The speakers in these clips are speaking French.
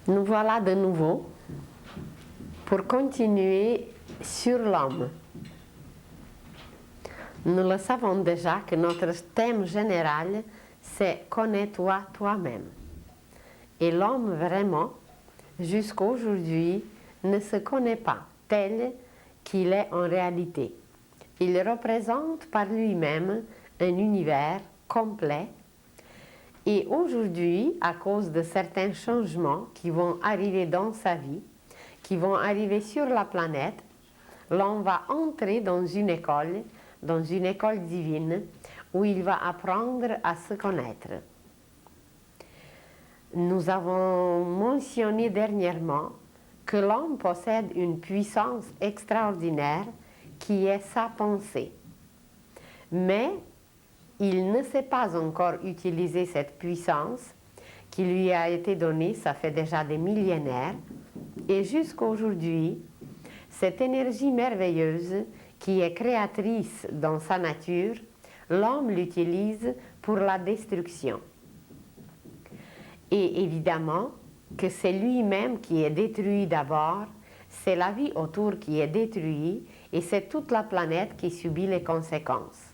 Nous voilà de nouveau pour continuer sur l'homme. Nous le savons déjà que notre thème général, c'est « Connais-toi toi-même ». Et l'homme, vraiment, jusqu'à aujourd'hui, ne se connaît pas tel qu'il est en réalité. Il représente par lui-même un univers complet. Et aujourd'hui, à cause de certains changements qui vont arriver dans sa vie, qui vont arriver sur la planète, l'homme va entrer dans une école divine, où il va apprendre à se connaître. Nous avons mentionné dernièrement que l'homme possède une puissance extraordinaire qui est sa pensée. Mais il ne sait pas encore utiliser cette puissance qui lui a été donnée, ça fait déjà des millénaires, et jusqu'à aujourd'hui, cette énergie merveilleuse qui est créatrice dans sa nature, l'homme l'utilise pour la destruction. Et évidemment que c'est lui-même qui est détruit d'abord, c'est la vie autour qui est détruite et c'est toute la planète qui subit les conséquences.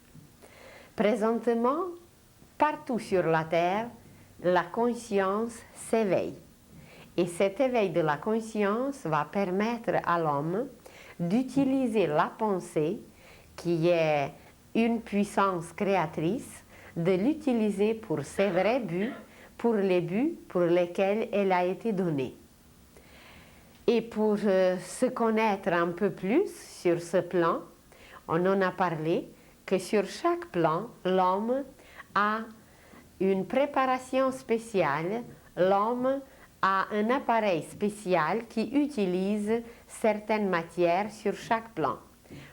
Présentement, partout sur la Terre, la conscience s'éveille. Et cet éveil de la conscience va permettre à l'homme d'utiliser la pensée, qui est une puissance créatrice, de l'utiliser pour ses vrais buts, pour les buts pour lesquels elle a été donnée. Et pour se connaître un peu plus sur ce plan, on en a parlé, que sur chaque plan, l'homme a une préparation spéciale, l'homme a un appareil spécial qui utilise certaines matières sur chaque plan.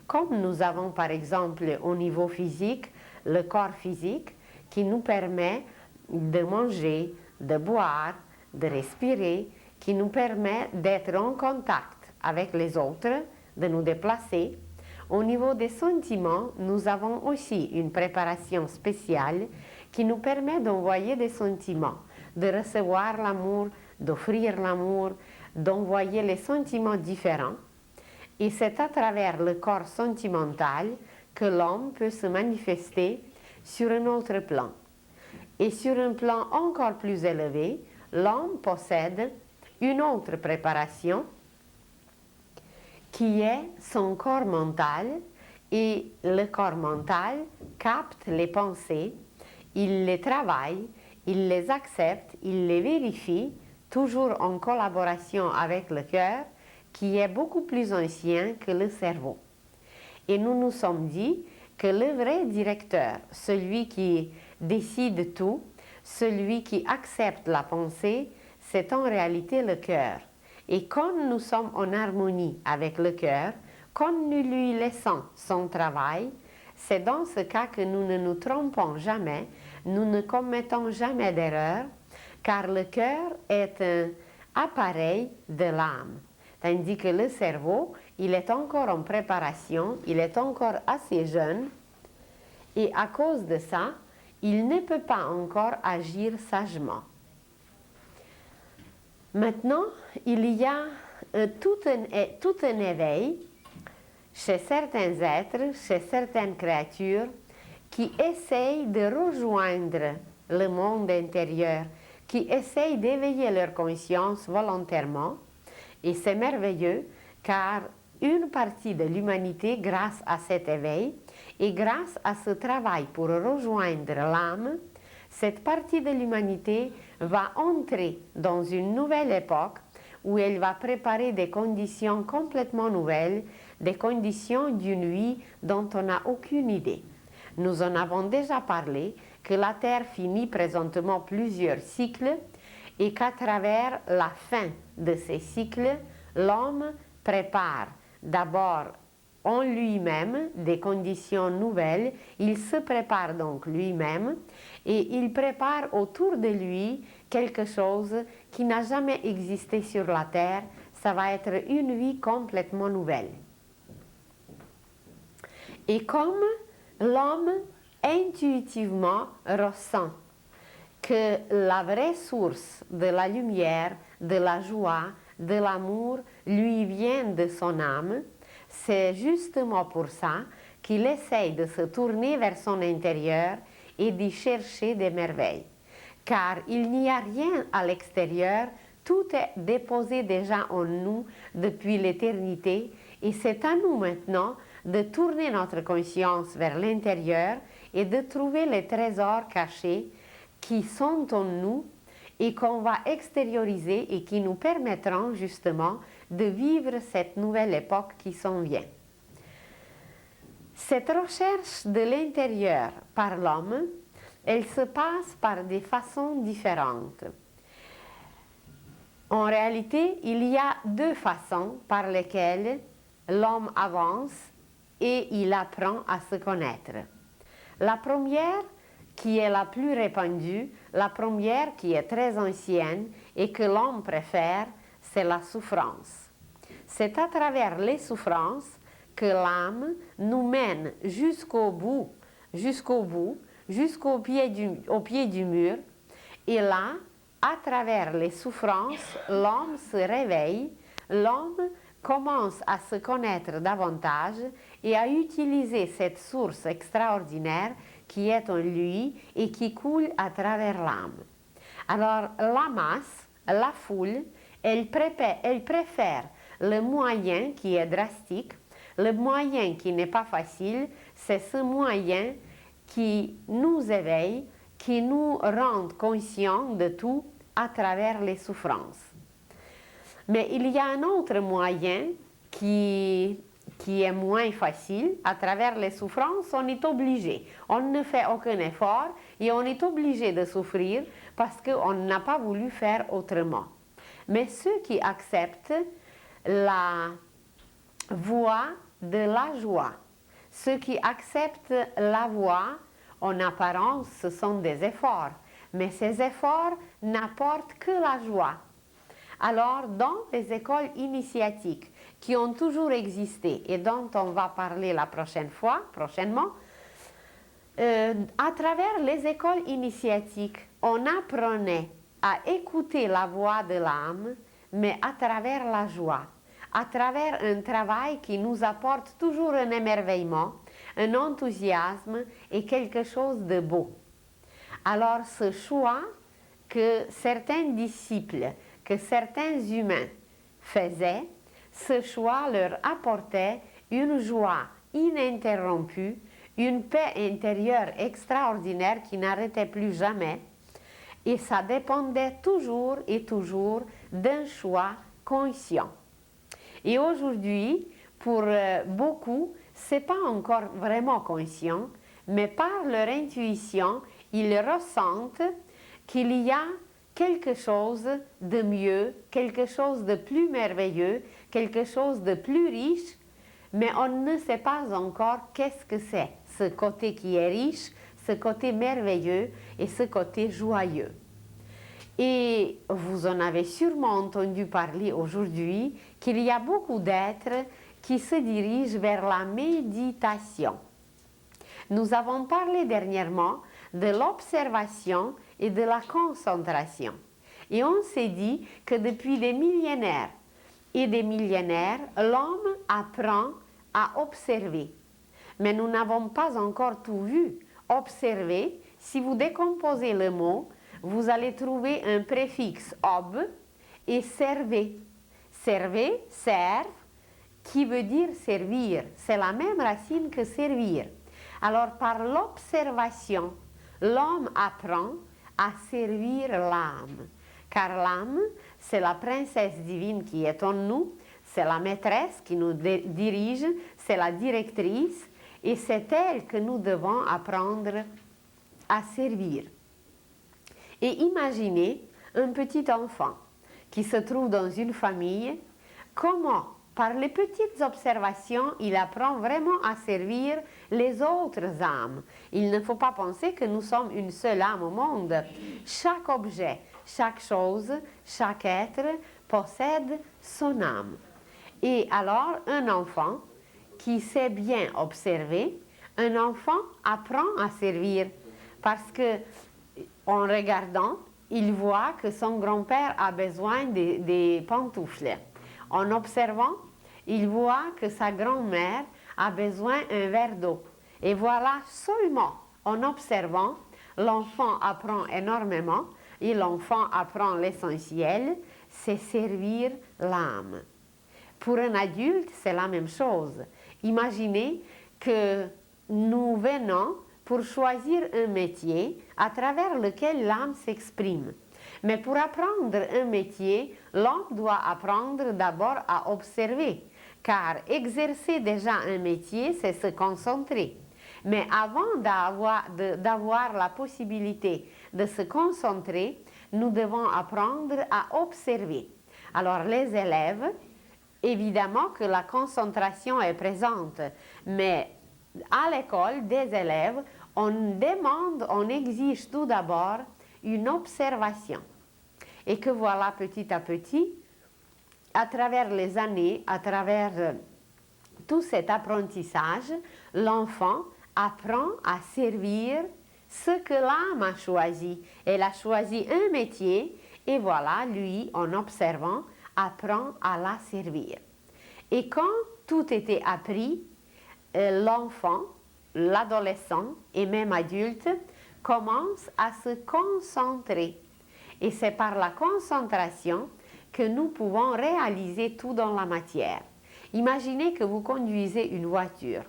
Comme nous avons par exemple au niveau physique, le corps physique qui nous permet de manger, de boire, de respirer, qui nous permet d'être en contact avec les autres, de nous déplacer. Au niveau des sentiments, nous avons aussi une préparation spéciale qui nous permet d'envoyer des sentiments, de recevoir l'amour, d'offrir l'amour, d'envoyer les sentiments différents. Et c'est à travers le corps sentimental que l'homme peut se manifester sur un autre plan. Et sur un plan encore plus élevé, l'homme possède une autre préparation qui est son corps mental, et le corps mental capte les pensées, il les travaille, il les accepte, il les vérifie, toujours en collaboration avec le cœur, qui est beaucoup plus ancien que le cerveau. Et nous nous sommes dit que le vrai directeur, celui qui décide tout, celui qui accepte la pensée, c'est en réalité le cœur. Et quand nous sommes en harmonie avec le cœur, quand nous lui laissons son travail, c'est dans ce cas que nous ne nous trompons jamais, nous ne commettons jamais d'erreur, car le cœur est un appareil de l'âme. Tandis que le cerveau, il est encore en préparation, il est encore assez jeune, et à cause de ça, il ne peut pas encore agir sagement. Maintenant, il y a tout un éveil chez certains êtres, chez certaines créatures, qui essayent de rejoindre le monde intérieur, qui essayent d'éveiller leur conscience volontairement. Et c'est merveilleux, car une partie de l'humanité, grâce à cet éveil, et grâce à ce travail pour rejoindre l'âme, cette partie de l'humanité va entrer dans une nouvelle époque où elle va préparer des conditions complètement nouvelles, des conditions d'une vie dont on n'a aucune idée. Nous en avons déjà parlé, que la Terre finit présentement plusieurs cycles et qu'à travers la fin de ces cycles, l'homme prépare d'abord en lui-même des conditions nouvelles, il se prépare donc lui-même et il prépare autour de lui quelque chose qui n'a jamais existé sur la Terre, ça va être une vie complètement nouvelle. Et comme l'homme intuitivement ressent que la vraie source de la lumière, de la joie, de l'amour lui viennent de son âme. C'est justement pour ça qu'il essaye de se tourner vers son intérieur et d'y chercher des merveilles. Car il n'y a rien à l'extérieur, tout est déposé déjà en nous depuis l'éternité et c'est à nous maintenant de tourner notre conscience vers l'intérieur et de trouver les trésors cachés qui sont en nous et qu'on va extérioriser et qui nous permettront justement de vivre cette nouvelle époque qui s'en vient. Cette recherche de l'intérieur par l'homme, elle se passe par des façons différentes. En réalité, il y a deux façons par lesquelles l'homme avance et il apprend à se connaître. La première, qui est la plus répandue, la première qui est très ancienne et que l'homme préfère, c'est la souffrance. C'est à travers les souffrances que l'âme nous mène jusqu'au pied du mur. Et là, à travers les souffrances, l'homme se réveille, l'homme commence à se connaître davantage et à utiliser cette source extraordinaire qui est en lui et qui coule à travers l'âme. Alors la masse, la foule, elle préfère le moyen qui est drastique, le moyen qui n'est pas facile, c'est ce moyen qui nous éveille, qui nous rend conscients de tout à travers les souffrances. Mais il y a un autre moyen qui est moins facile. À travers les souffrances, on est obligé. On ne fait aucun effort et on est obligé de souffrir parce qu'on n'a pas voulu faire autrement. Mais ceux qui acceptent la voie de la joie, ceux qui acceptent la voie, en apparence, ce sont des efforts, mais ces efforts n'apportent que la joie. Alors, dans les écoles initiatiques qui ont toujours existé et dont on va parler la prochainement, à travers les écoles initiatiques, on apprenait à écouter la voix de l'âme, mais à travers la joie, à travers un travail qui nous apporte toujours un émerveillement, un enthousiasme et quelque chose de beau. Alors, ce choix que certains disciples, que certains humains faisaient, ce choix leur apportait une joie ininterrompue, une paix intérieure extraordinaire qui n'arrêtait plus jamais. Et ça dépendait toujours et toujours d'un choix conscient. Et aujourd'hui, pour beaucoup, ce n'est pas encore vraiment conscient, mais par leur intuition, ils ressentent qu'il y a quelque chose de mieux, quelque chose de plus merveilleux, quelque chose de plus riche, mais on ne sait pas encore qu'est-ce que c'est, ce côté qui est riche, ce côté merveilleux et ce côté joyeux. Et vous en avez sûrement entendu parler aujourd'hui qu'il y a beaucoup d'êtres qui se dirigent vers la méditation. Nous avons parlé dernièrement de l'observation et de la concentration. Et on s'est dit que depuis des millénaires et des millénaires, l'homme apprend à observer. Mais nous n'avons pas encore tout vu. Observer, si vous décomposez le mot, vous allez trouver un préfixe ob et servez. Servez, serve, qui veut dire servir. C'est la même racine que servir. Alors par l'observation, l'homme apprend à servir l'âme. Car l'âme, c'est la princesse divine qui est en nous, c'est la maîtresse qui nous dirige, c'est la directrice, et c'est elle que nous devons apprendre à servir. Et imaginez un petit enfant qui se trouve dans une famille, comment, par les petites observations, il apprend vraiment à servir les autres âmes. Il ne faut pas penser que nous sommes une seule âme au monde. Chaque objet, chaque chose, chaque être possède son âme. Et alors, un enfant qui sait bien observer, un enfant apprend à servir parce que, en regardant, il voit que son grand-père a besoin des pantoufles. En observant, il voit que sa grand-mère a besoin d'un verre d'eau. Et voilà, seulement en observant, l'enfant apprend énormément et l'enfant apprend l'essentiel, c'est servir l'âme. Pour un adulte, c'est la même chose. Imaginez que nous venons pour choisir un métier à travers lequel l'âme s'exprime. Mais pour apprendre un métier, l'homme doit apprendre d'abord à observer, car exercer déjà un métier, c'est se concentrer. Mais avant d'avoir la possibilité de se concentrer, nous devons apprendre à observer. Alors les élèves, évidemment que la concentration est présente, mais à l'école des élèves, on exige tout d'abord une observation. Et que voilà, petit à petit, à travers les années, à travers tout cet apprentissage, l'enfant apprend à servir ce que l'âme a choisi. Elle a choisi un métier et voilà, lui, en observant, apprend à la servir. Et quand tout était appris, l'enfant, l'adolescent et même adulte commence à se concentrer. Et c'est par la concentration que nous pouvons réaliser tout dans la matière. Imaginez que vous conduisez une voiture.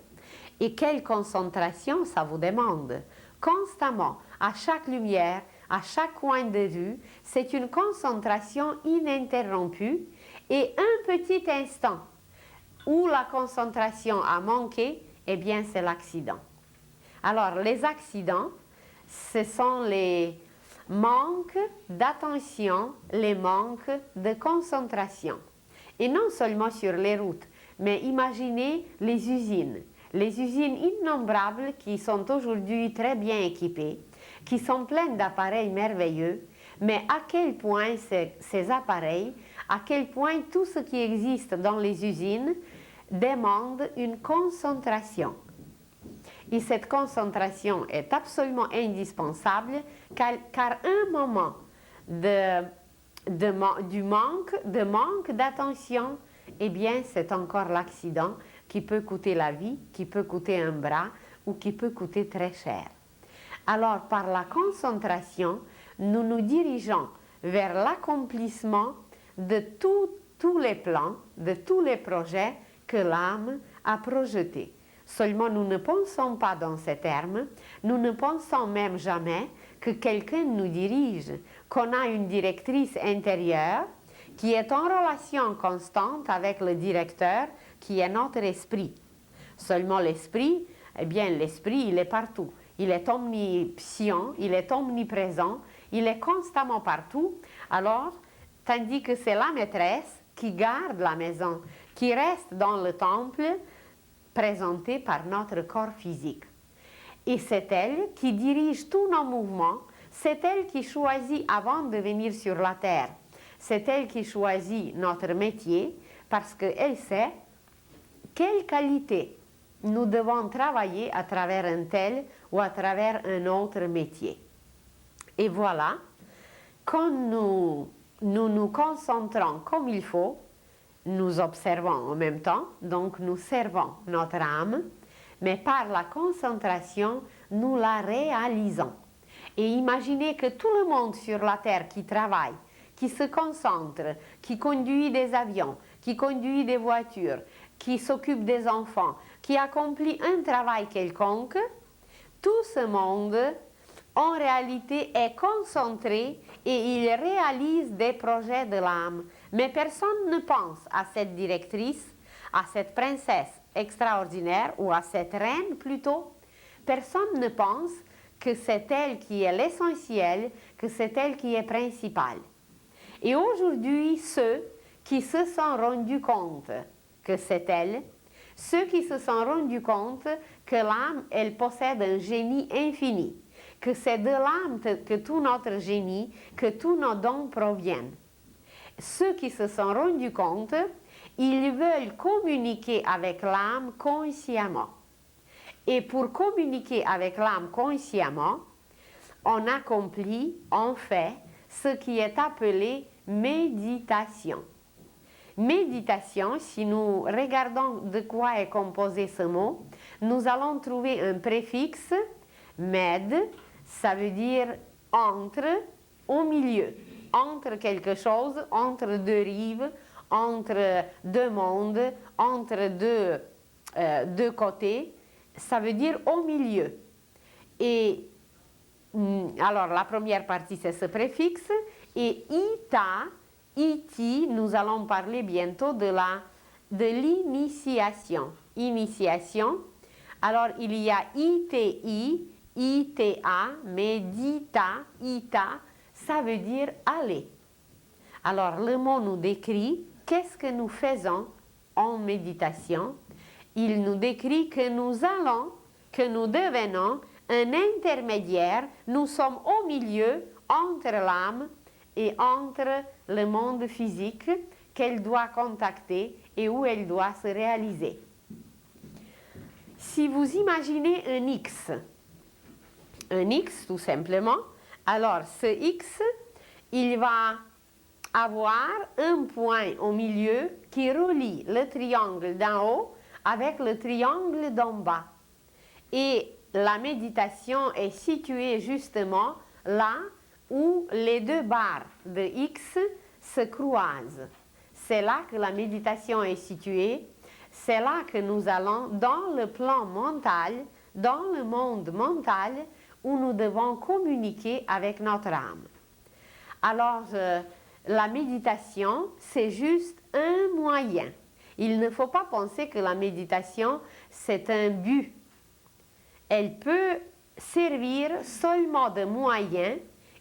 Et quelle concentration ça vous demande? Constamment, à chaque lumière, à chaque coin de rue, c'est une concentration ininterrompue et un petit instant où la concentration a manqué, eh bien c'est l'accident. Alors les accidents, ce sont les manques d'attention, les manques de concentration. Et non seulement sur les routes, mais imaginez les usines innombrables qui sont aujourd'hui très bien équipées, qui sont pleines d'appareils merveilleux, mais à quel point ces appareils, à quel point tout ce qui existe dans les usines demande une concentration. Et cette concentration est absolument indispensable car un moment de manque d'attention, eh bien c'est encore l'accident qui peut coûter la vie, qui peut coûter un bras ou qui peut coûter très cher. Alors par la concentration, nous nous dirigeons vers l'accomplissement de tous les plans, de tous les projets que l'âme a projetés. Seulement nous ne pensons pas dans ces termes, nous ne pensons même jamais que quelqu'un nous dirige, qu'on a une directrice intérieure qui est en relation constante avec le directeur qui est notre esprit. Seulement l'esprit, eh bien l'esprit il est partout, il est omniscient, il est omniprésent, il est constamment partout, alors tandis que c'est la maîtresse qui garde la maison, qui reste dans le temple, présentée par notre corps physique. Et c'est elle qui dirige tous nos mouvements, c'est elle qui choisit avant de venir sur la terre, c'est elle qui choisit notre métier parce qu'elle sait quelle qualité nous devons travailler à travers un tel ou à travers un autre métier. Et voilà, quand nous nous concentrons comme il faut, nous observons en même temps, donc nous servons notre âme, mais par la concentration, nous la réalisons. Et imaginez que tout le monde sur la terre qui travaille, qui se concentre, qui conduit des avions, qui conduit des voitures, qui s'occupe des enfants, qui accomplit un travail quelconque, tout ce monde, en réalité, est concentré et il réalise des projets de l'âme. Mais personne ne pense à cette directrice, à cette princesse extraordinaire ou à cette reine plutôt. Personne ne pense que c'est elle qui est l'essentiel, que c'est elle qui est principale. Et aujourd'hui, ceux qui se sont rendus compte que c'est elle, ceux qui se sont rendus compte que l'âme, elle possède un génie infini, que c'est de l'âme que tout notre génie, que tous nos dons proviennent. Ceux qui se sont rendus compte, ils veulent communiquer avec l'âme consciemment. Et pour communiquer avec l'âme consciemment, on accomplit, on fait ce qui est appelé méditation. Méditation, si nous regardons de quoi est composé ce mot, nous allons trouver un préfixe, med, ça veut dire entre, au milieu, entre quelque chose, entre deux rives, entre deux mondes, entre deux côtés, ça veut dire au milieu. Et alors la première partie c'est ce préfixe, et ita, iti, nous allons parler bientôt de l'initiation. Initiation. Alors il y a iti, ita, mais dita, ita, ça veut dire aller. Alors le mot nous décrit qu'est-ce que nous faisons en méditation. Il nous décrit que nous allons, que nous devenons un intermédiaire, nous sommes au milieu entre l'âme et entre le monde physique qu'elle doit contacter et où elle doit se réaliser. Si vous imaginez un X tout simplement, alors ce X, il va avoir un point au milieu qui relie le triangle d'en haut avec le triangle d'en bas. Et la méditation est située justement là où les deux barres de X se croisent. C'est là que la méditation est située, c'est là que nous allons dans le plan mental, dans le monde mental, où nous devons communiquer avec notre âme. Alors, la méditation, c'est juste un moyen. Il ne faut pas penser que la méditation, c'est un but. Elle peut servir seulement de moyen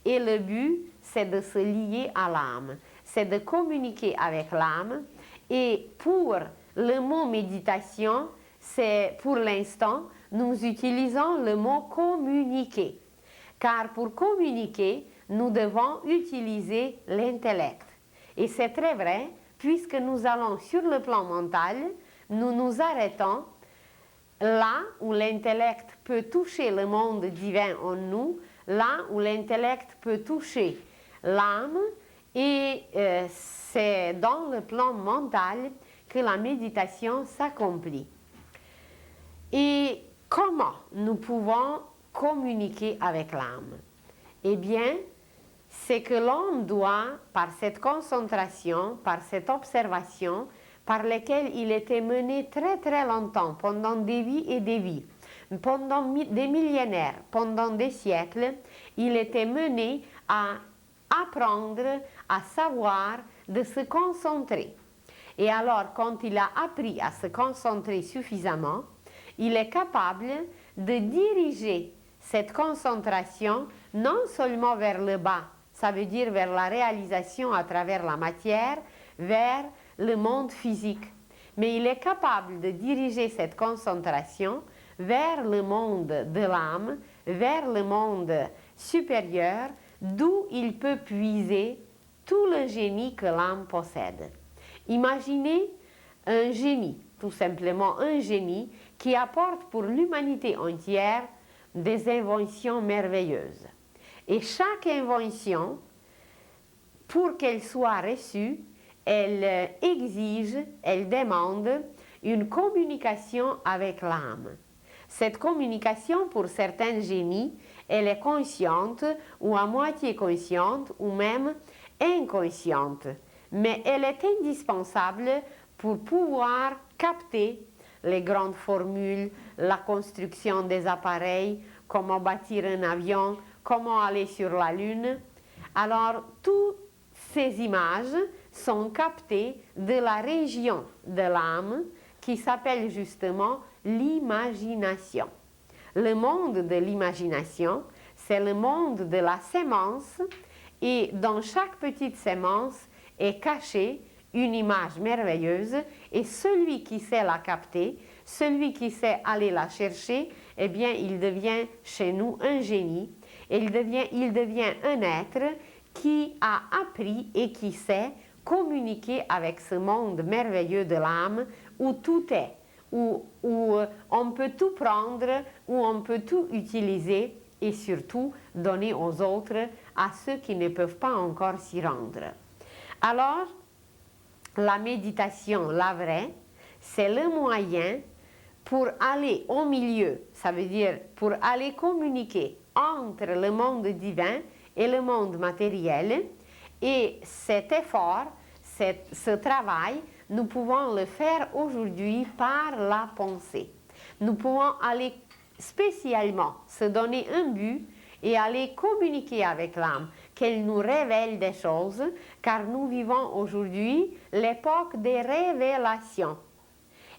et le but, c'est de se lier à l'âme, c'est de communiquer avec l'âme. Et pour le mot méditation, c'est pour l'instant, nous utilisons le mot communiquer. Car pour communiquer, nous devons utiliser l'intellect. Et c'est très vrai, puisque nous allons sur le plan mental, nous nous arrêtons là où l'intellect peut toucher le monde divin en nous, là où l'intellect peut toucher l'âme, et c'est dans le plan mental que la méditation s'accomplit. Et comment nous pouvons communiquer avec l'âme? Eh bien, c'est que l'homme doit, par cette concentration, par cette observation, par lesquelles il était mené très très longtemps, pendant des vies et des vies, pendant des millénaires, pendant des siècles, il était mené à apprendre, à savoir, de se concentrer. Et alors, quand il a appris à se concentrer suffisamment, il est capable de diriger cette concentration non seulement vers le bas, ça veut dire vers la réalisation à travers la matière, vers le monde physique. Mais il est capable de diriger cette concentration vers le monde de l'âme, vers le monde supérieur, d'où il peut puiser tout le génie que l'âme possède. Imaginez un génie, tout simplement un génie, qui apporte pour l'humanité entière des inventions merveilleuses. Et chaque invention, pour qu'elle soit reçue, elle exige, elle demande une communication avec l'âme. Cette communication, pour certains génies, elle est consciente ou à moitié consciente ou même inconsciente. Mais elle est indispensable pour pouvoir capter les grandes formules, la construction des appareils, comment bâtir un avion, comment aller sur la Lune. Alors, toutes ces images sont captées de la région de l'âme qui s'appelle justement l'imagination. Le monde de l'imagination, c'est le monde de la sémence, et dans chaque petite sémence est cachée une image merveilleuse, et celui qui sait la capter, celui qui sait aller la chercher, eh bien, il devient chez nous un génie, et il devient un être qui a appris et qui sait communiquer avec ce monde merveilleux de l'âme où tout est, où on peut tout prendre, où on peut tout utiliser et surtout donner aux autres à ceux qui ne peuvent pas encore s'y rendre. Alors, la méditation, la vraie, c'est le moyen pour aller au milieu, ça veut dire pour aller communiquer entre le monde divin et le monde matériel. Et cet effort, ce travail, nous pouvons le faire aujourd'hui par la pensée. Nous pouvons aller spécialement se donner un but et aller communiquer avec l'âme, qu'elle nous révèle des choses, car nous vivons aujourd'hui l'époque des révélations.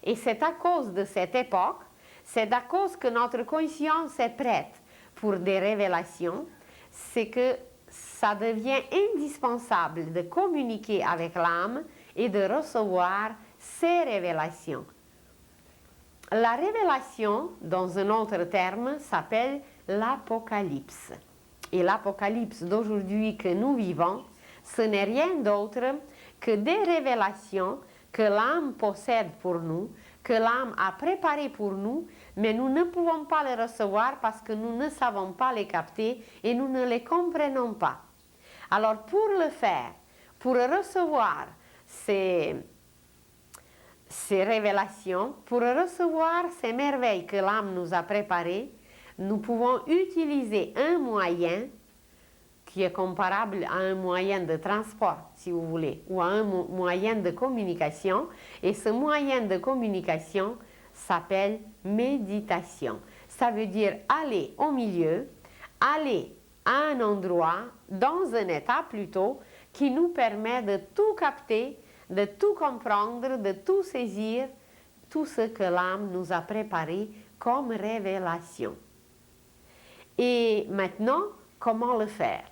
Et c'est à cause de cette époque, c'est à cause que notre conscience est prête pour des révélations, c'est que ça devient indispensable de communiquer avec l'âme et de recevoir ces révélations. La révélation, dans un autre terme, s'appelle l'Apocalypse. Et l'Apocalypse d'aujourd'hui que nous vivons, ce n'est rien d'autre que des révélations que l'âme possède pour nous, que l'âme a préparées pour nous, mais nous ne pouvons pas les recevoir parce que nous ne savons pas les capter et nous ne les comprenons pas. Alors pour le faire, pour recevoir ces révélations, pour recevoir ces merveilles que l'âme nous a préparées, nous pouvons utiliser un moyen qui est comparable à un moyen de transport, si vous voulez, ou à un moyen de communication. Et ce moyen de communication s'appelle méditation. Ça veut dire aller au milieu, aller à un endroit, dans un état plutôt, qui nous permet de tout capter, de tout comprendre, de tout saisir, tout ce que l'âme nous a préparé comme révélation. Et maintenant, comment le faire?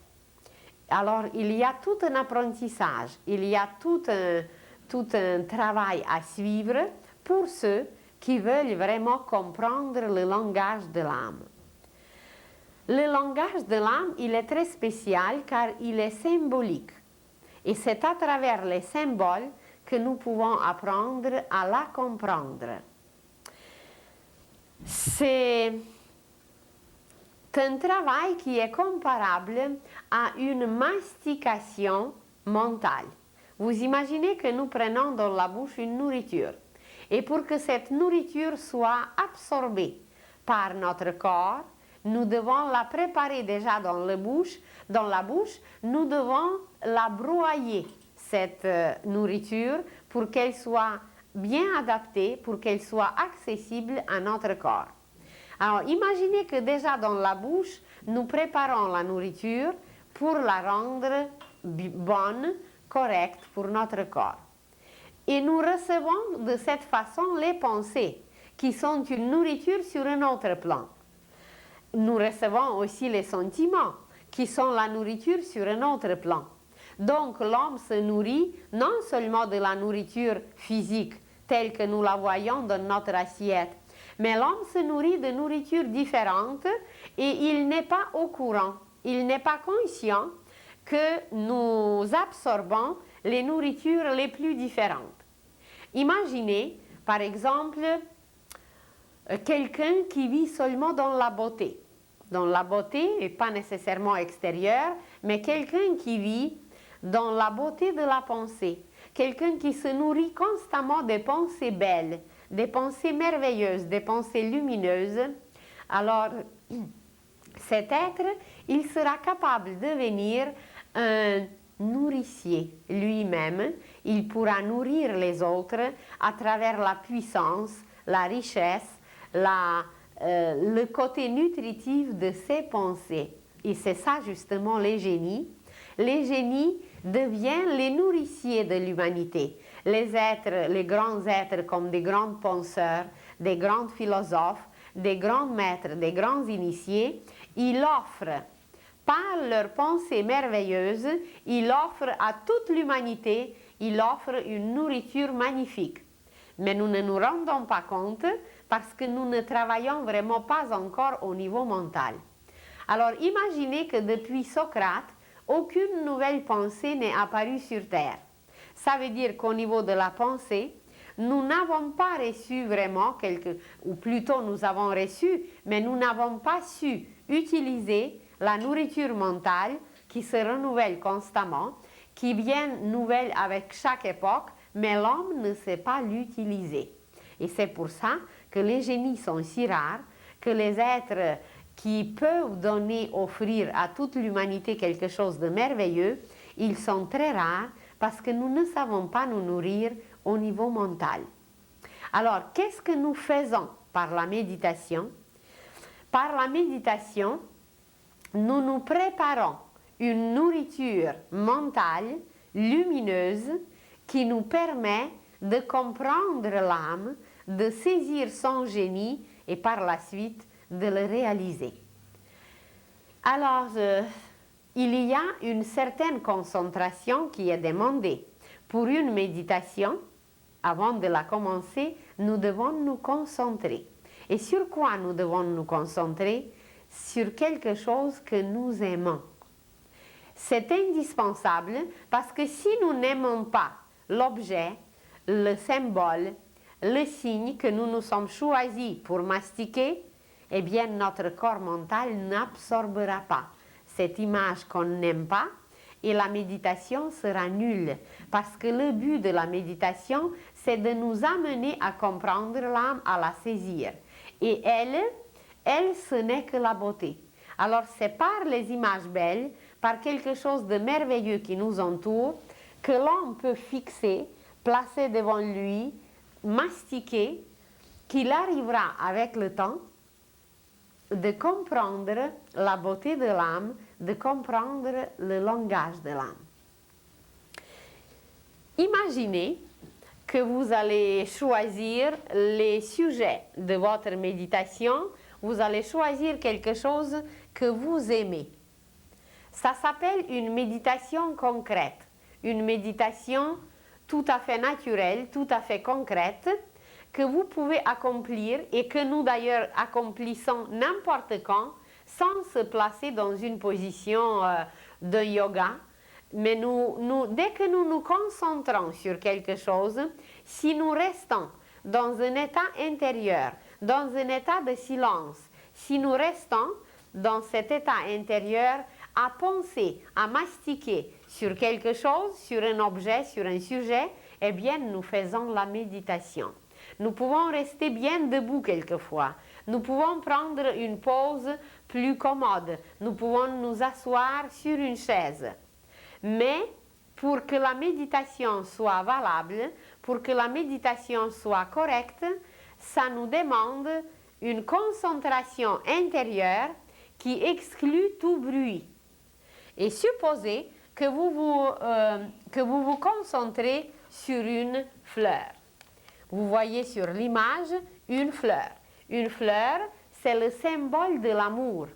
Alors, il y a tout un apprentissage, il y a tout un travail à suivre pour ceux qui veulent vraiment comprendre le langage de l'âme. Le langage de l'âme, il est très spécial car il est symbolique. Et c'est à travers les symboles que nous pouvons apprendre à la comprendre. C'est un travail qui est comparable à une mastication mentale. Vous imaginez que nous prenons dans la bouche une nourriture. Et pour que cette nourriture soit absorbée par notre corps, nous devons la préparer déjà dans la bouche, nous devons la broyer, cette nourriture, pour qu'elle soit bien adaptée, pour qu'elle soit accessible à notre corps. Alors, imaginez que déjà dans la bouche, nous préparons la nourriture pour la rendre bonne, correcte pour notre corps. Et nous recevons de cette façon les pensées, qui sont une nourriture sur un autre plan. Nous recevons aussi les sentiments, qui sont la nourriture sur un autre plan. Donc, l'homme se nourrit non seulement de la nourriture physique, telle que nous la voyons dans notre assiette, mais l'homme se nourrit de nourritures différentes et il n'est pas au courant, il n'est pas conscient que nous absorbons les nourritures les plus différentes. Imaginez, par exemple, quelqu'un qui vit seulement dans la beauté. Dans la beauté, et pas nécessairement extérieure, mais quelqu'un qui vit dans la beauté de la pensée. Quelqu'un qui se nourrit constamment des pensées belles, des pensées merveilleuses, des pensées lumineuses. Alors, cet être, il sera capable de devenir un nourricier lui-même. Il pourra nourrir les autres à travers la puissance, la richesse, le côté nutritif de ses pensées. Et c'est ça justement les génies. Les génies deviennent les nourriciers de l'humanité. Les êtres, les grands êtres comme des grands penseurs, des grands philosophes, des grands maîtres, des grands initiés, ils offrent, par leurs pensées merveilleuses, ils offrent à toute l'humanité, ils offrent une nourriture magnifique. Mais nous ne nous rendons pas compte parce que nous ne travaillons vraiment pas encore au niveau mental. Alors imaginez que depuis Socrate, aucune nouvelle pensée n'est apparue sur Terre. Ça veut dire qu'au niveau de la pensée, nous n'avons pas reçu vraiment ou plutôt nous avons reçu, mais nous n'avons pas su utiliser la nourriture mentale qui se renouvellent constamment, qui viennent nouvelles avec chaque époque, mais l'homme ne sait pas l'utiliser. Et c'est pour ça que les génies sont si rares, que les êtres qui peuvent donner, offrir à toute l'humanité quelque chose de merveilleux, ils sont très rares parce que nous ne savons pas nous nourrir au niveau mental. Alors, qu'est-ce que nous faisons par la méditation? Par la méditation, nous nous préparons une nourriture mentale, lumineuse, qui nous permet de comprendre l'âme, de saisir son génie et par la suite de le réaliser. Alors, il y a une certaine concentration qui est demandée. Pour une méditation, avant de la commencer, nous devons nous concentrer. Et sur quoi nous devons nous concentrer? Sur quelque chose que nous aimons. C'est indispensable parce que si nous n'aimons pas l'objet, le symbole, le signe que nous nous sommes choisis pour mastiquer, eh bien notre corps mental n'absorbera pas cette image qu'on n'aime pas et la méditation sera nulle parce que le but de la méditation, c'est de nous amener à comprendre l'âme, à la saisir. Et elle, ce n'est que la beauté. Alors c'est par les images belles, par quelque chose de merveilleux qui nous entoure, que l'homme peut fixer, placer devant lui, mastiquer, qu'il arrivera avec le temps de comprendre la beauté de l'âme, de comprendre le langage de l'âme. Imaginez que vous allez choisir les sujets de votre méditation, vous allez choisir quelque chose que vous aimez. Ça s'appelle une méditation concrète, une méditation tout à fait naturelle, tout à fait concrète, que vous pouvez accomplir et que nous d'ailleurs accomplissons n'importe quand, sans se placer dans une position de yoga. Mais dès que nous nous concentrons sur quelque chose, si nous restons dans un état intérieur, dans un état de silence, si nous restons dans cet état intérieur à penser, à mastiquer sur quelque chose, sur un objet, sur un sujet, eh bien nous faisons la méditation. Nous pouvons rester bien debout quelquefois. Nous pouvons prendre une pause plus commode. Nous pouvons nous asseoir sur une chaise. Mais pour que la méditation soit valable, pour que la méditation soit correcte, ça nous demande une concentration intérieure qui exclut tout bruit. Et supposez que vous vous concentrez sur une fleur. Vous voyez sur l'image une fleur. Une fleur, c'est le symbole de l'amour.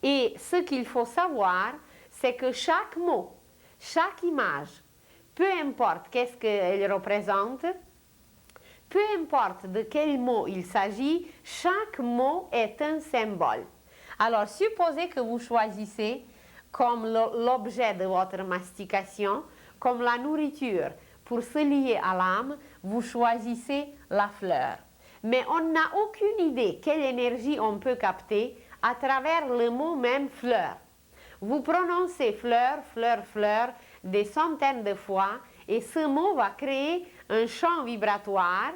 Et ce qu'il faut savoir, c'est que chaque mot, chaque image, peu importe qu'est-ce qu'elle représente, peu importe de quel mot il s'agit, chaque mot est un symbole. Alors, supposez que vous choisissez comme l'objet de votre mastication, comme la nourriture, pour se lier à l'âme, vous choisissez la fleur. Mais on n'a aucune idée quelle énergie on peut capter à travers le mot même fleur. Vous prononcez fleur, fleur, fleur des centaines de fois et ce mot va créer un champ vibratoire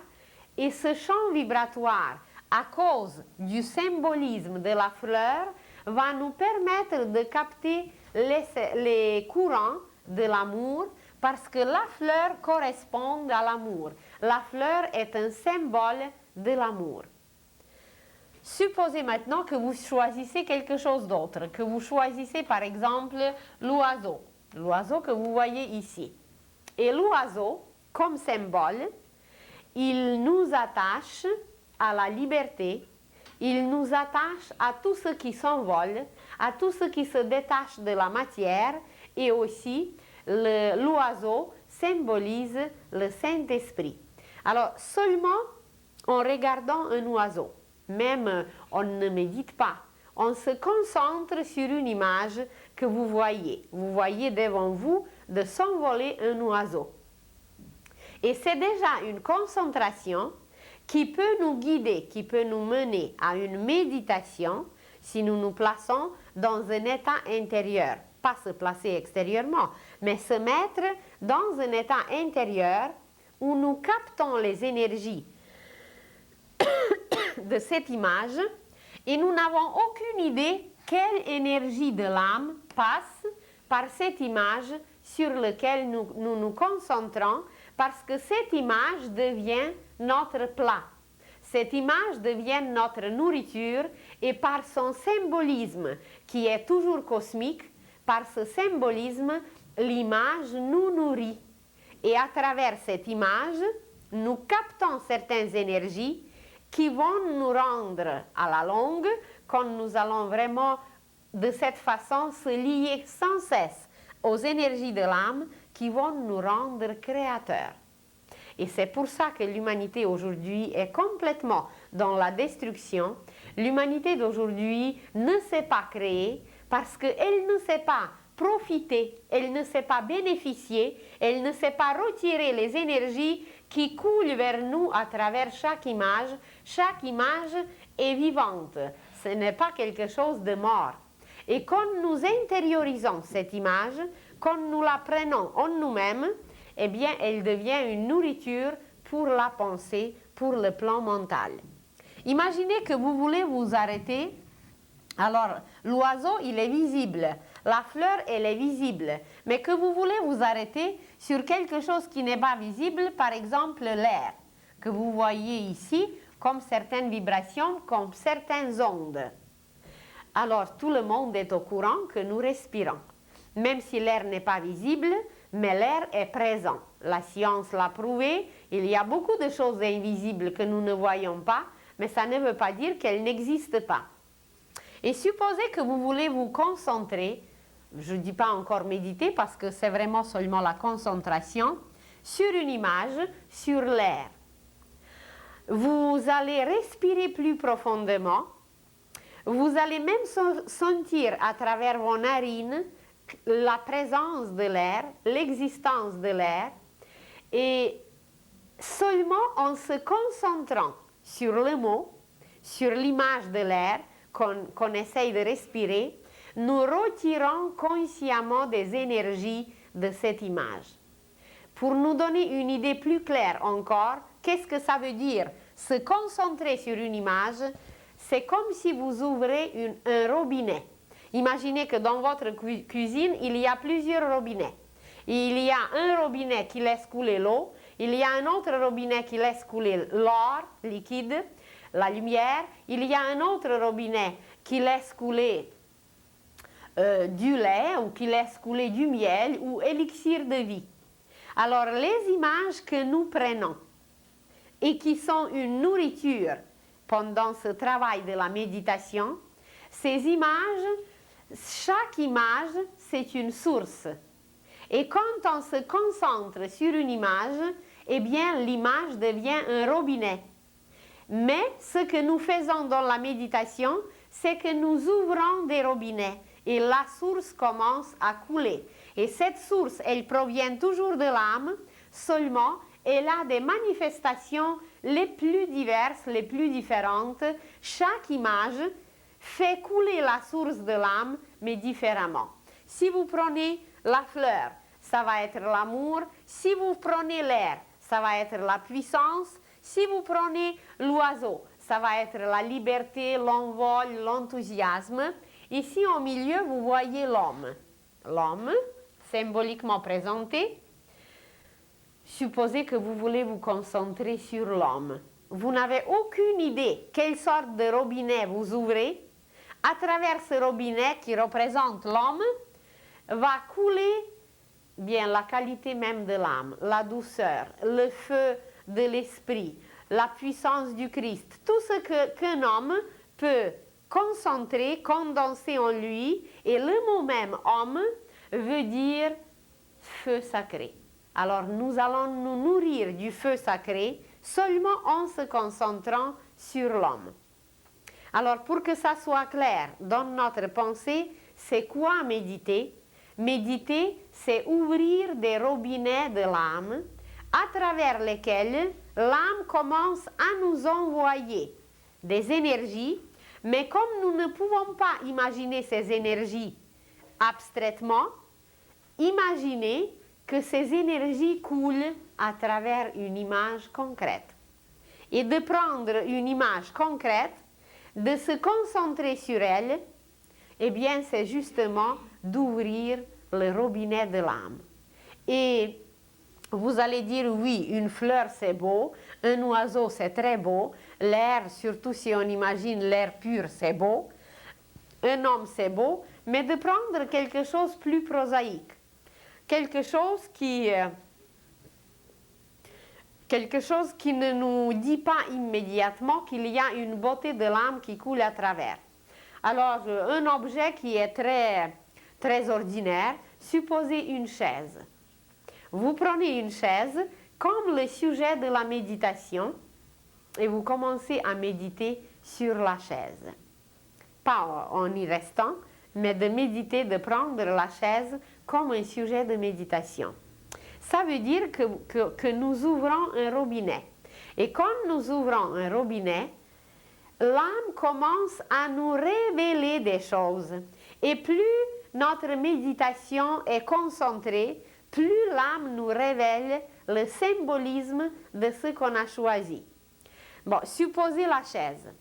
et ce champ vibratoire, à cause du symbolisme de la fleur, va nous permettre de capter les courants de l'amour parce que la fleur correspond à l'amour. La fleur est un symbole de l'amour. Supposez maintenant que vous choisissez quelque chose d'autre, que vous choisissez par exemple l'oiseau que vous voyez ici. Et l'oiseau, comme symbole, il nous attache à la liberté, il nous attache à tout ce qui s'envole, à tout ce qui se détache de la matière et aussi l'oiseau symbolise le Saint-Esprit. Alors seulement en regardant un oiseau, même on ne médite pas, on se concentre sur une image que vous voyez. Vous voyez devant vous de s'envoler un oiseau. Et c'est déjà une concentration qui peut nous guider, qui peut nous mener à une méditation si nous nous plaçons dans un état intérieur. pas se placer extérieurement, mais se mettre dans un état intérieur où nous captons les énergies de cette image et nous n'avons aucune idée quelle énergie de l'âme passe par cette image sur laquelle nous concentrons, parce que cette image devient notre plat. Cette image devient notre nourriture et par son symbolisme, qui est toujours cosmique, par ce symbolisme, l'image nous nourrit. Et à travers cette image, nous captons certaines énergies qui vont nous rendre à la longue, quand nous allons vraiment de cette façon se lier sans cesse aux énergies de l'âme qui vont nous rendre créateurs. Et c'est pour ça que l'humanité aujourd'hui est complètement dans la destruction. L'humanité d'aujourd'hui ne sait pas créer parce qu'elle ne sait pas profiter, elle ne sait pas bénéficier, elle ne sait pas retirer les énergies qui coulent vers nous à travers chaque image. Chaque image est vivante, ce n'est pas quelque chose de mort. Et quand nous intériorisons cette image, quand nous la prenons en nous-mêmes, eh bien, elle devient une nourriture pour la pensée, pour le plan mental. Imaginez que vous voulez vous arrêter. Alors, l'oiseau, il est visible. La fleur, elle est visible. Mais que vous voulez vous arrêter sur quelque chose qui n'est pas visible, par exemple l'air, que vous voyez ici, comme certaines vibrations, comme certaines ondes. Alors, tout le monde est au courant que nous respirons. Même si l'air n'est pas visible, mais l'air est présent. La science l'a prouvé, il y a beaucoup de choses invisibles que nous ne voyons pas, mais ça ne veut pas dire qu'elles n'existent pas. Et supposez que vous voulez vous concentrer, je ne dis pas encore méditer parce que c'est vraiment seulement la concentration, sur une image, sur l'air. Vous allez respirer plus profondément, vous allez même sentir à travers vos narines la présence de l'air, l'existence de l'air, et seulement en se concentrant sur le mot, sur l'image de l'air qu'on essaye de respirer, nous retirons consciemment des énergies de cette image. Pour nous donner une idée plus claire encore, qu'est-ce que ça veut dire? Se concentrer sur une image, c'est comme si vous ouvrez un robinet. Imaginez que dans votre cuisine, il y a plusieurs robinets. Il y a un robinet qui laisse couler l'eau, il y a un autre robinet qui laisse couler l'or liquide, la lumière, il y a un autre robinet qui laisse couler du lait ou qui laisse couler du miel ou élixir de vie. Alors les images que nous prenons et qui sont une nourriture pendant ce travail de la méditation, ces images, chaque image, c'est une source. Et quand on se concentre sur une image, eh bien l'image devient un robinet. Mais ce que nous faisons dans la méditation, c'est que nous ouvrons des robinets et la source commence à couler. Et cette source, elle provient toujours de l'âme, seulement elle a des manifestations les plus diverses, les plus différentes. Chaque image fait couler la source de l'âme, mais différemment. Si vous prenez la fleur, ça va être l'amour. Si vous prenez l'air, ça va être la puissance. Si vous prenez l'oiseau, ça va être la liberté, l'envol, l'enthousiasme. Ici, au milieu, vous voyez l'homme. L'homme, symboliquement présenté. Supposez que vous voulez vous concentrer sur l'homme. Vous n'avez aucune idée quelle sorte de robinet vous ouvrez. À travers ce robinet qui représente l'homme, va couler bien la qualité même de l'âme, la douceur, le feu de l'esprit, la puissance du Christ. Tout ce qu'un homme peut concentrer, condenser en lui, et le mot même homme veut dire feu sacré. Alors nous allons nous nourrir du feu sacré seulement en se concentrant sur l'homme. Alors pour que ça soit clair dans notre pensée, c'est quoi méditer? Méditer, c'est ouvrir des robinets de l'âme à travers lesquels l'âme commence à nous envoyer des énergies, mais comme nous ne pouvons pas imaginer ces énergies abstraitement, imaginez que ces énergies coulent à travers une image concrète. Et de prendre une image concrète, de se concentrer sur elle, eh bien, c'est justement d'ouvrir le robinet de l'âme. Et vous allez dire, oui, une fleur, c'est beau, un oiseau, c'est très beau, l'air, surtout si on imagine l'air pur, c'est beau, un homme, c'est beau, mais de prendre quelque chose de plus prosaïque, quelque chose qui ne nous dit pas immédiatement qu'il y a une beauté de l'âme qui coule à travers. Alors, un objet qui est très, très ordinaire, supposez une chaise. Vous prenez une chaise comme le sujet de la méditation et vous commencez à méditer sur la chaise. Pas en y restant, mais de méditer, de prendre la chaise comme un sujet de méditation. Ça veut dire que nous ouvrons un robinet. Et quand nous ouvrons un robinet, l'âme commence à nous révéler des choses. Et plus notre méditation est concentrée, plus l'âme nous révèle le symbolisme de ce qu'on a choisi. Bon, supposez la chaise.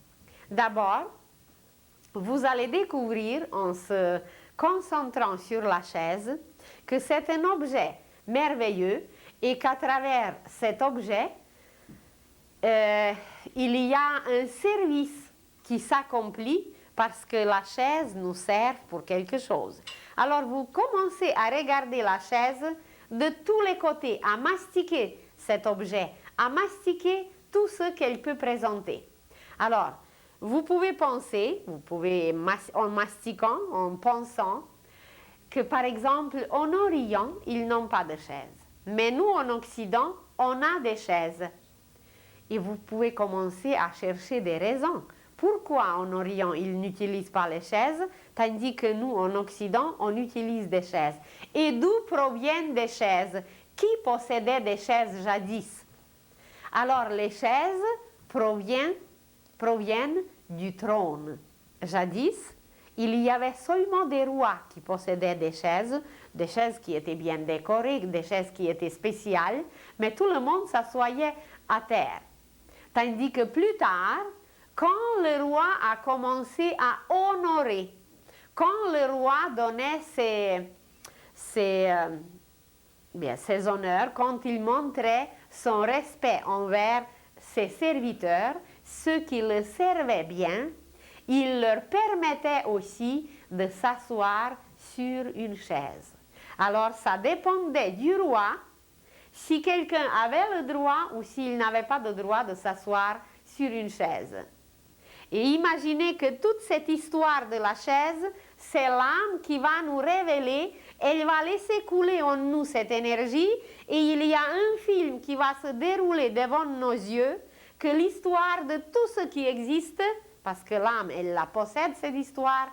D'abord, vous allez découvrir, en se concentrant sur la chaise, que c'est un objet merveilleux et qu'à travers cet objet, il y a un service qui s'accomplit parce que la chaise nous sert pour quelque chose. Alors vous commencez à regarder la chaise de tous les côtés, à mastiquer cet objet, à mastiquer tout ce qu'elle peut présenter. Alors, vous pouvez penser, en mastiquant, en pensant, que par exemple, en Orient, ils n'ont pas de chaise. Mais nous, en Occident, on a des chaises. Et vous pouvez commencer à chercher des raisons. Pourquoi en Orient, ils n'utilisent pas les chaises, tandis que nous, en Occident, on utilise des chaises? Et d'où proviennent des chaises? Qui possédait des chaises jadis? Alors, les chaises proviennent du trône. Jadis, il y avait seulement des rois qui possédaient des chaises qui étaient bien décorées, des chaises qui étaient spéciales, mais tout le monde s'assoyait à terre. Tandis que plus tard, quand le roi a commencé à honorer, quand le roi donnait ses honneurs, quand il montrait son respect envers ses serviteurs, ceux qui le servaient bien, il leur permettait aussi de s'asseoir sur une chaise. Alors ça dépendait du roi si quelqu'un avait le droit ou s'il n'avait pas le droit de s'asseoir sur une chaise. Et imaginez que toute cette histoire de la chaise, c'est l'âme qui va nous révéler, elle va laisser couler en nous cette énergie et il y a un film qui va se dérouler devant nos yeux, que l'histoire de tout ce qui existe, parce que l'âme, elle la possède cette histoire,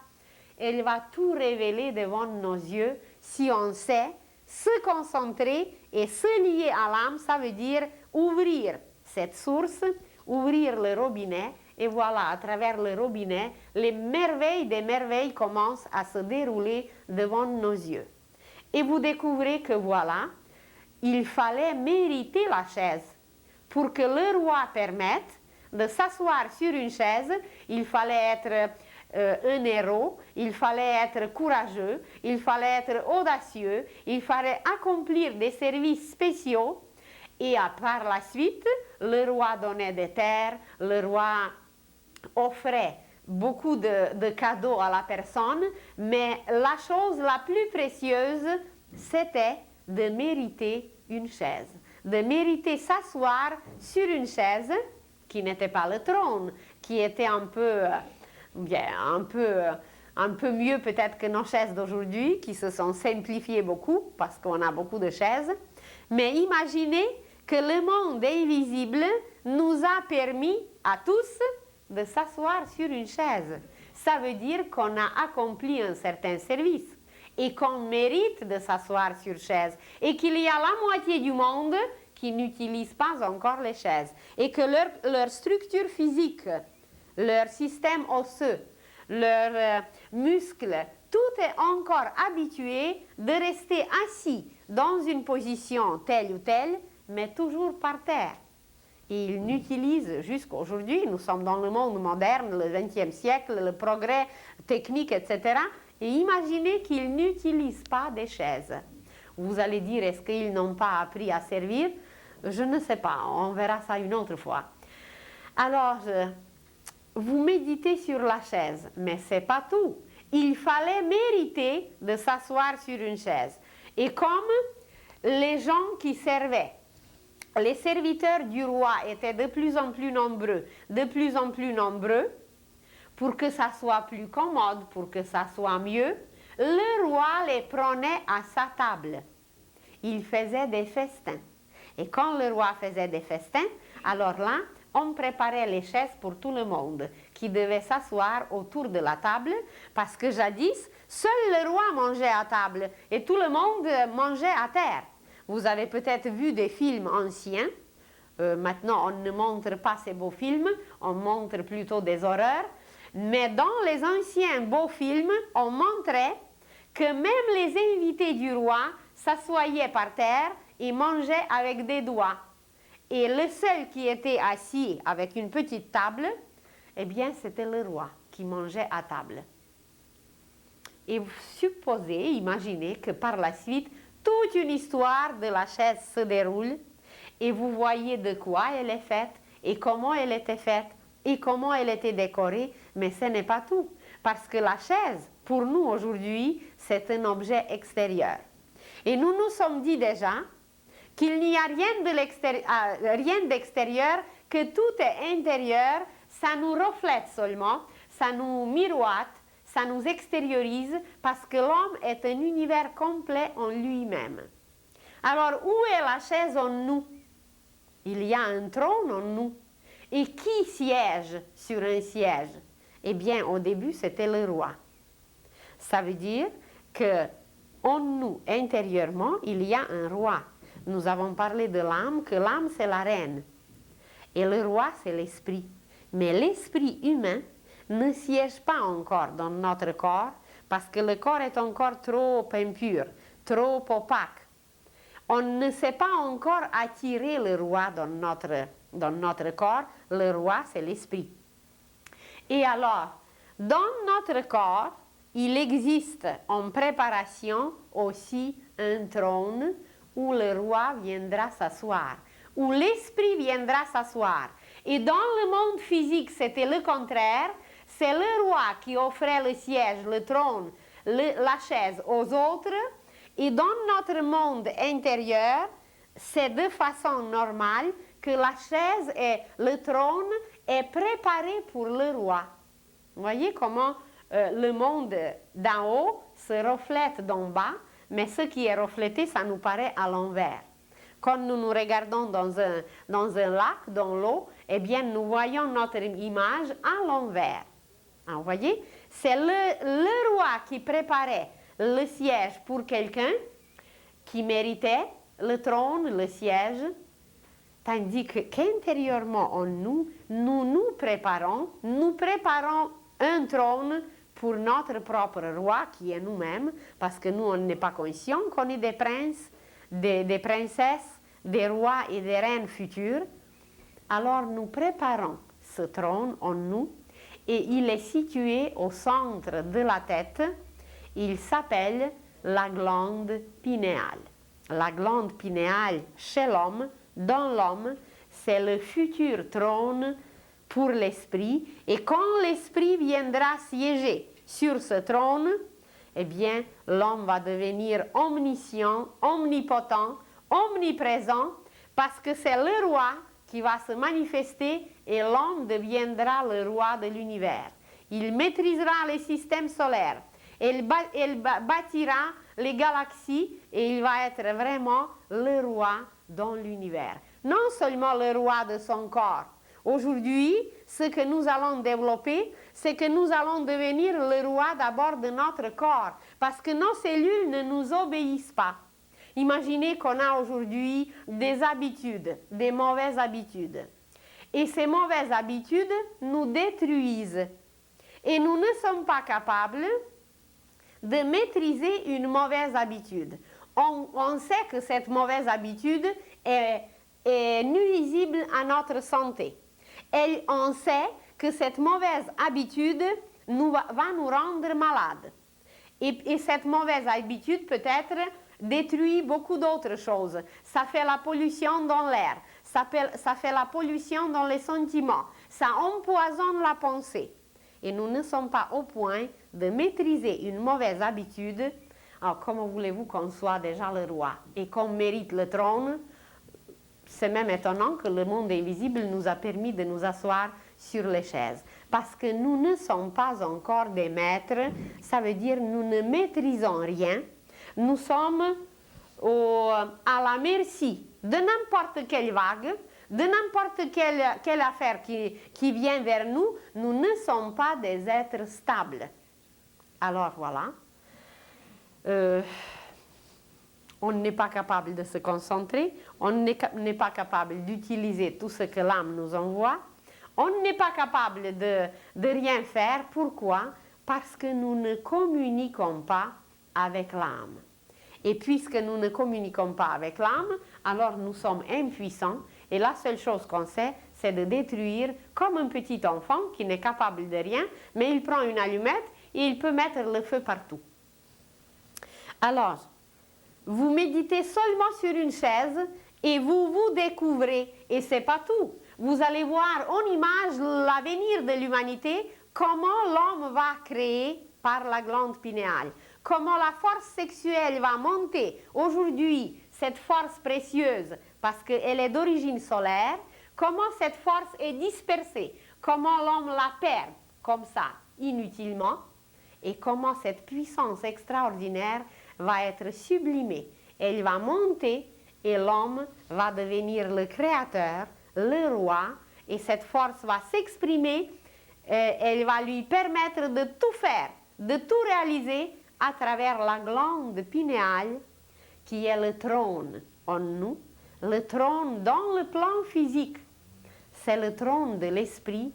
elle va tout révéler devant nos yeux si on sait se concentrer et se lier à l'âme, ça veut dire ouvrir cette source, ouvrir le robinet, et voilà, à travers le robinet, les merveilles des merveilles commencent à se dérouler devant nos yeux. Et vous découvrez que voilà, il fallait mériter la chaise. Pour que le roi permette de s'asseoir sur une chaise, il fallait être un héros, il fallait être courageux, il fallait être audacieux, il fallait accomplir des services spéciaux. Et par la suite, le roi donnait des terres, le roi offrait beaucoup de cadeaux à la personne, mais la chose la plus précieuse, c'était de mériter une chaise, de mériter s'asseoir sur une chaise qui n'était pas le trône, qui était un peu mieux peut-être que nos chaises d'aujourd'hui, qui se sont simplifiées beaucoup, parce qu'on a beaucoup de chaises. Mais imaginez que le monde invisible nous a permis à tous de s'asseoir sur une chaise. Ça veut dire qu'on a accompli un certain service et qu'on mérite de s'asseoir sur chaise et qu'il y a la moitié du monde qui n'utilise pas encore les chaises et que leur structure physique, leur système osseux, leurs muscles, tout est encore habitué de rester assis dans une position telle ou telle, mais toujours par terre. Et ils n'utilisent jusqu'à aujourd'hui, nous sommes dans le monde moderne, le XXe siècle, le progrès technique, etc. Et imaginez qu'ils n'utilisent pas des chaises. Vous allez dire, est-ce qu'ils n'ont pas appris à servir? Je ne sais pas, on verra ça une autre fois. Alors, vous méditez sur la chaise, mais ce n'est pas tout. Il fallait mériter de s'asseoir sur une chaise. Et comme les gens qui servaient, les serviteurs du roi étaient de plus en plus nombreux, pour que ça soit plus commode, pour que ça soit mieux, le roi les prenait à sa table. Il faisait des festins. Et quand le roi faisait des festins, alors là, on préparait les chaises pour tout le monde qui devait s'asseoir autour de la table parce que jadis, seul le roi mangeait à table et tout le monde mangeait à terre. Vous avez peut-être vu des films anciens. Maintenant, on ne montre pas ces beaux films, on montre plutôt des horreurs. Mais dans les anciens beaux films, on montrait que même les invités du roi s'assoyaient par terre et mangeaient avec des doigts. Et le seul qui était assis avec une petite table, eh bien, c'était le roi qui mangeait à table. Et vous supposez, imaginez que par la suite, toute une histoire de la chaise se déroule et vous voyez de quoi elle est faite et comment elle était faite et comment elle était décorée, mais ce n'est pas tout. Parce que la chaise, pour nous aujourd'hui, c'est un objet extérieur. Et nous nous sommes dit déjà qu'il n'y a rien d'extérieur, que tout est intérieur, ça nous reflète seulement, ça nous miroite, ça nous extériorise, parce que l'homme est un univers complet en lui-même. Alors, où est la chaise en nous? Il y a un trône en nous. Et qui siège sur un siège? Eh bien, au début, c'était le roi. Ça veut dire que en nous, intérieurement, il y a un roi. Nous avons parlé de l'âme, que l'âme, c'est la reine. Et le roi, c'est l'esprit. Mais l'esprit humain ne siège pas encore dans notre corps, parce que le corps est encore trop impur, trop opaque. On ne sait pas encore attirer le roi dans notre corps. Le roi, c'est l'esprit. Et alors, dans notre corps, il existe en préparation aussi un trône où le roi viendra s'asseoir, où l'esprit viendra s'asseoir. Et dans le monde physique, c'était le contraire. C'est le roi qui offrait le siège, le trône, la chaise aux autres. Et dans notre monde intérieur, c'est de façon normale que la chaise et le trône est préparé pour le roi. Vous voyez comment le monde d'en haut se reflète d'en bas, mais ce qui est reflété, ça nous paraît à l'envers. Quand nous nous regardons dans un lac, dans l'eau, eh bien, nous voyons notre image à l'envers. Hein, vous voyez? C'est le roi qui préparait le siège pour quelqu'un qui méritait le trône, le siège, tandis qu'intérieurement en nous, nous préparons un trône pour notre propre roi qui est nous-mêmes, parce que nous, on n'est pas conscient qu'on est des princes, des princesses, des rois et des reines futures. Alors nous préparons ce trône en nous et il est situé au centre de la tête. Il s'appelle la glande pinéale. La glande pinéale chez l'homme, dans l'homme, c'est le futur trône pour l'esprit. Et quand l'esprit viendra siéger sur ce trône, eh bien, l'homme va devenir omniscient, omnipotent, omniprésent, parce que c'est le roi qui va se manifester et l'homme deviendra le roi de l'univers. Il maîtrisera les systèmes solaires, il bâtira les galaxies et il va être vraiment le roi dans l'univers. Non seulement le roi de son corps. Aujourd'hui, ce que nous allons développer, c'est que nous allons devenir le roi d'abord de notre corps, parce que nos cellules ne nous obéissent pas. Imaginez qu'on a aujourd'hui des habitudes, des mauvaises habitudes. Et ces mauvaises habitudes nous détruisent. Et nous ne sommes pas capables de maîtriser une mauvaise habitude. On sait que cette mauvaise habitude est nuisible à notre santé. Et on sait que cette mauvaise habitude va nous rendre malades. Et cette mauvaise habitude peut-être détruit beaucoup d'autres choses. Ça fait la pollution dans l'air, ça fait la pollution dans les sentiments, ça empoisonne la pensée. Et nous ne sommes pas au point de maîtriser une mauvaise habitude. Alors, comment voulez-vous qu'on soit déjà le roi et qu'on mérite le trône? C'est même étonnant que le monde invisible nous a permis de nous asseoir sur les chaises. Parce que nous ne sommes pas encore des maîtres, ça veut dire nous ne maîtrisons rien. Nous sommes à la merci de n'importe quelle vague, de n'importe quelle affaire qui vient vers nous. Nous ne sommes pas des êtres stables. Alors voilà. On n'est pas capable de se concentrer, on n'est pas capable d'utiliser tout ce que l'âme nous envoie, on n'est pas capable de rien faire. Pourquoi? Parce que nous ne communiquons pas avec l'âme. Et puisque nous ne communiquons pas avec l'âme, alors nous sommes impuissants et la seule chose qu'on sait, c'est de détruire comme un petit enfant qui n'est capable de rien, mais il prend une allumette et il peut mettre le feu partout. Alors, vous méditez seulement sur une chaise et vous vous découvrez. Et ce n'est pas tout. Vous allez voir en image l'avenir de l'humanité, comment l'homme va créer par la glande pinéale. Comment la force sexuelle va monter. Aujourd'hui, cette force précieuse, parce qu'elle est d'origine solaire, comment cette force est dispersée. Comment l'homme la perd comme ça, inutilement. Et comment cette puissance extraordinaire va être sublimée. Elle va monter et l'homme va devenir le créateur, le roi, et cette force va s'exprimer, elle va lui permettre de tout faire, de tout réaliser à travers la glande pinéale qui est le trône en nous, le trône dans le plan physique. C'est le trône de l'esprit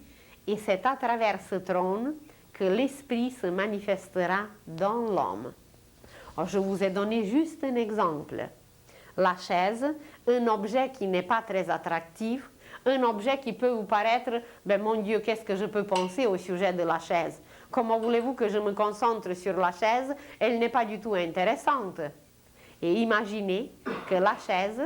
et c'est à travers ce trône que l'esprit se manifestera dans l'homme. Je vous ai donné juste un exemple. La chaise, un objet qui n'est pas très attractif, un objet qui peut vous paraître, ben mon Dieu, qu'est-ce que je peux penser au sujet de la chaise? Comment voulez-vous que je me concentre sur la chaise? Elle n'est pas du tout intéressante. Et imaginez que la chaise,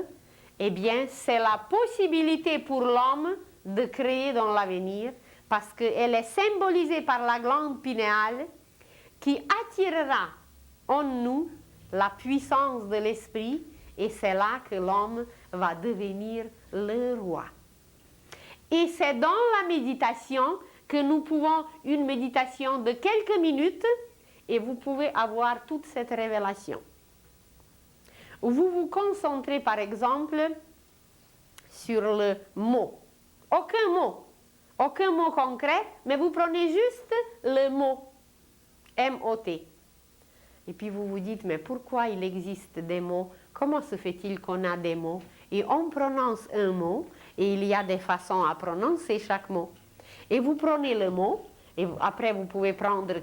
eh bien, c'est la possibilité pour l'homme de créer dans l'avenir, parce qu'elle est symbolisée par la glande pinéale qui attirera en nous la puissance de l'esprit et c'est là que l'homme va devenir le roi. Et c'est dans la méditation que nous pouvons, une méditation de quelques minutes, et vous pouvez avoir toute cette révélation. Vous vous concentrez par exemple sur le mot. Aucun mot concret, mais vous prenez juste le mot, M-O-T. Et puis vous vous dites, mais pourquoi il existe des mots? Comment se fait-il qu'on a des mots? Et on prononce un mot, et il y a des façons à prononcer chaque mot. Et vous prenez le mot, et après vous pouvez prendre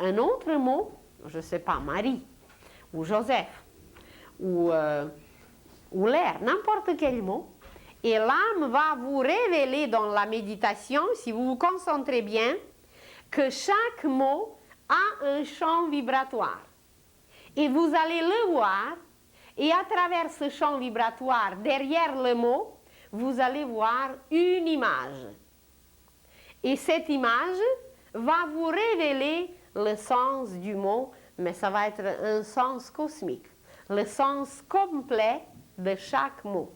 un autre mot, je ne sais pas, Marie, ou Joseph, ou l'air, n'importe quel mot. Et l'âme va vous révéler dans la méditation, si vous vous concentrez bien, que chaque mot a un champ vibratoire. Et vous allez le voir, et à travers ce champ vibratoire, derrière le mot, vous allez voir une image. Et cette image va vous révéler le sens du mot, mais ça va être un sens cosmique, le sens complet de chaque mot.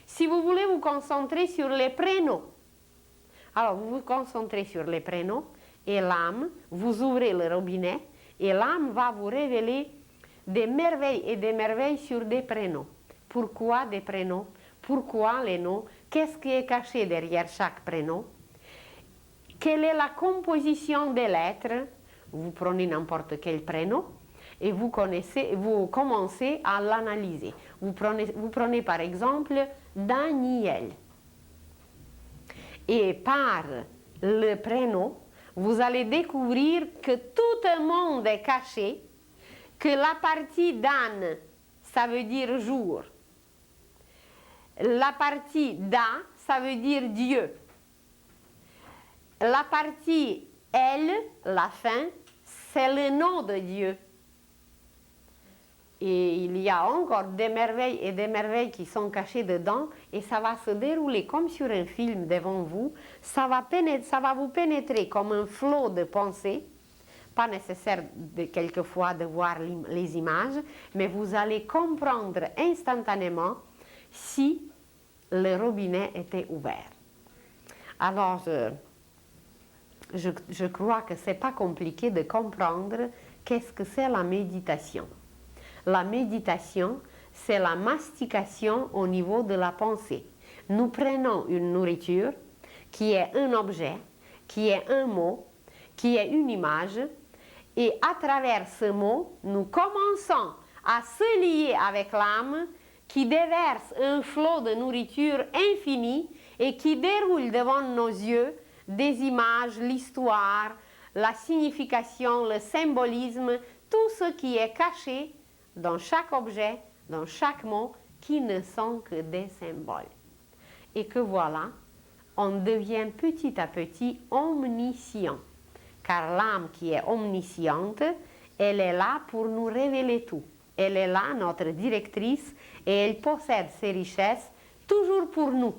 Si vous voulez vous concentrer sur les prénoms, alors vous vous concentrez sur les prénoms, et l'âme, vous ouvrez le robinet, et l'âme va vous révéler des merveilles et des merveilles sur des prénoms. Pourquoi des prénoms? Pourquoi les noms? Qu'est-ce qui est caché derrière chaque prénom? Quelle est la composition des lettres? Vous prenez n'importe quel prénom et vous commencez à l'analyser. Vous prenez par exemple Daniel. Et par le prénom, vous allez découvrir que tout le monde est caché, que la partie d'Anne, ça veut dire jour. La partie Da, ça veut dire Dieu. La partie Elle, la fin, c'est le nom de Dieu. Et il y a encore des merveilles et des merveilles qui sont cachées dedans, et ça va se dérouler comme sur un film devant vous. Ça va vous pénétrer comme un flot de pensées. Pas nécessaire quelquefois de voir les images, mais vous allez comprendre instantanément si le robinet était ouvert. Alors, je crois que ce n'est pas compliqué de comprendre qu'est-ce que c'est la méditation. La méditation, c'est la mastication au niveau de la pensée. Nous prenons une nourriture qui est un objet, qui est un mot, qui est une image, et à travers ce mot, nous commençons à se lier avec l'âme qui déverse un flot de nourriture infinie et qui déroule devant nos yeux des images, l'histoire, la signification, le symbolisme, tout ce qui est caché dans chaque objet, dans chaque mot, qui ne sont que des symboles. Et que voilà, on devient petit à petit omniscient. Car l'âme qui est omnisciente, elle est là pour nous révéler tout. Elle est là, notre directrice, et elle possède ses richesses toujours pour nous.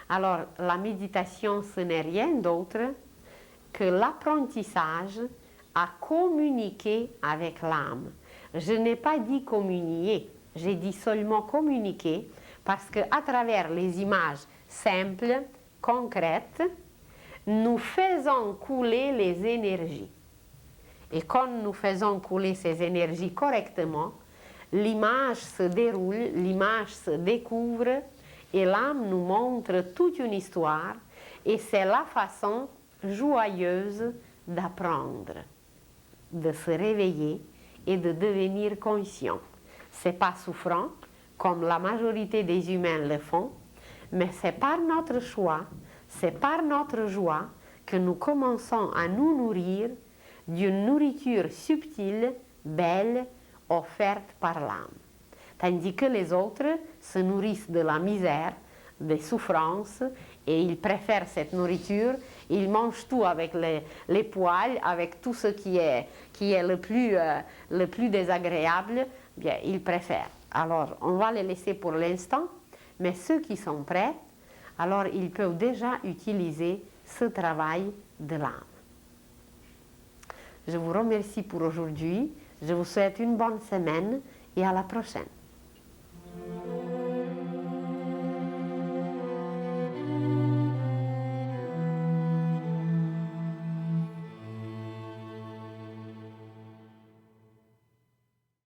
Alors, la méditation, ce n'est rien d'autre que l'apprentissage à communiquer avec l'âme. Je n'ai pas dit communier, j'ai dit seulement communiquer, parce qu'à travers les images simples, concrètes, nous faisons couler les énergies. Et quand nous faisons couler ces énergies correctement, l'image se déroule, l'image se découvre, et l'âme nous montre toute une histoire, et c'est la façon joyeuse d'apprendre, de se réveiller et de devenir conscient. C'est pas souffrant, comme la majorité des humains le font, mais c'est par notre choix, c'est par notre joie que nous commençons à nous nourrir d'une nourriture subtile, belle, offerte par l'âme. Tandis que les autres se nourrissent de la misère, des souffrances, et ils préfèrent cette nourriture, ils mangent tout avec les poils, avec tout ce qui est le plus désagréable, bien, ils préfèrent. Alors, on va les laisser pour l'instant, mais ceux qui sont prêts, alors ils peuvent déjà utiliser ce travail de l'âme. Je vous remercie pour aujourd'hui, je vous souhaite une bonne semaine et à la prochaine.